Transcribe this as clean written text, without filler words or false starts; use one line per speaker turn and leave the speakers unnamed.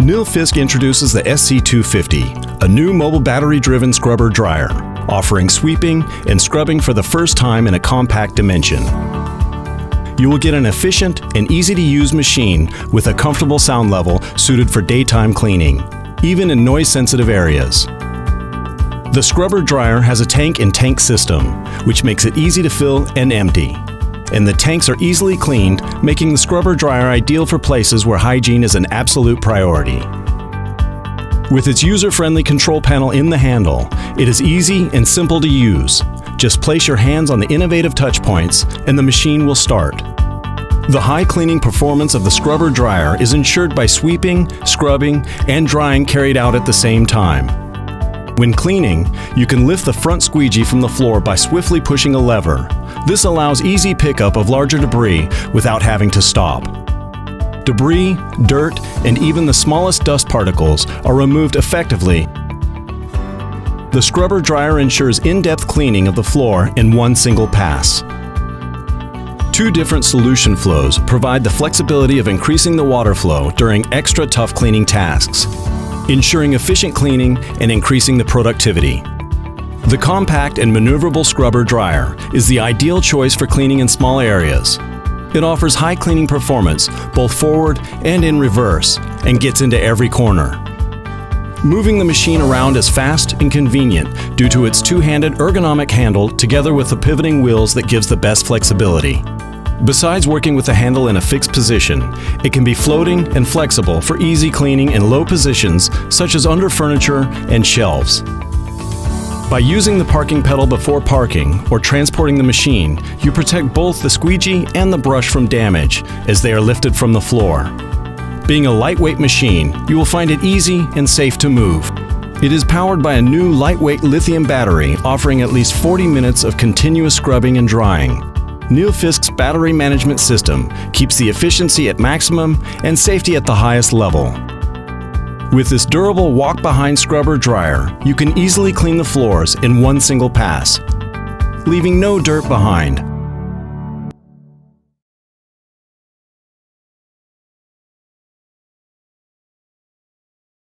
Nilfisk introduces the SC250, a new mobile battery-driven scrubber dryer, offering sweeping and scrubbing for the first time in a compact dimension. You will get an efficient and easy-to-use machine with a comfortable sound level suited for daytime cleaning, even in noise-sensitive areas. The scrubber dryer has a tank-in-tank system, which makes it easy to fill and empty. And the tanks are easily cleaned, making the scrubber dryer ideal for places where hygiene is an absolute priority. With its user-friendly control panel in the handle, it is easy and simple to use. Just place your hands on the innovative touch points and the machine will start. The high cleaning performance of the scrubber dryer is ensured by sweeping, scrubbing, and drying carried out at the same time. When cleaning, you can lift the front squeegee from the floor by swiftly pushing a lever. This allows easy pickup of larger debris without having to stop. Debris, dirt, and even the smallest dust particles are removed effectively. The scrubber dryer ensures in-depth cleaning of the floor in one single pass. Two different solution flows provide the flexibility of increasing the water flow during extra tough cleaning tasks, ensuring efficient cleaning and increasing the productivity. The compact and maneuverable scrubber dryer is the ideal choice for cleaning in small areas. It offers high cleaning performance both forward and in reverse and gets into every corner. Moving the machine around is fast and convenient due to its two-handed ergonomic handle together with the pivoting wheels that gives the best flexibility. Besides working with the handle in a fixed position, it can be floating and flexible for easy cleaning in low positions such as under furniture and shelves. By using the parking pedal before parking or transporting the machine, you protect both the squeegee and the brush from damage as they are lifted from the floor. Being a lightweight machine, you will find it easy and safe to move. It is powered by a new lightweight lithium battery offering at least 40 minutes of continuous scrubbing and drying. Nilfisk's battery management system keeps the efficiency at maximum and safety at the highest level. With this durable walk-behind scrubber dryer, you can easily clean the floors in one single pass, leaving no dirt behind.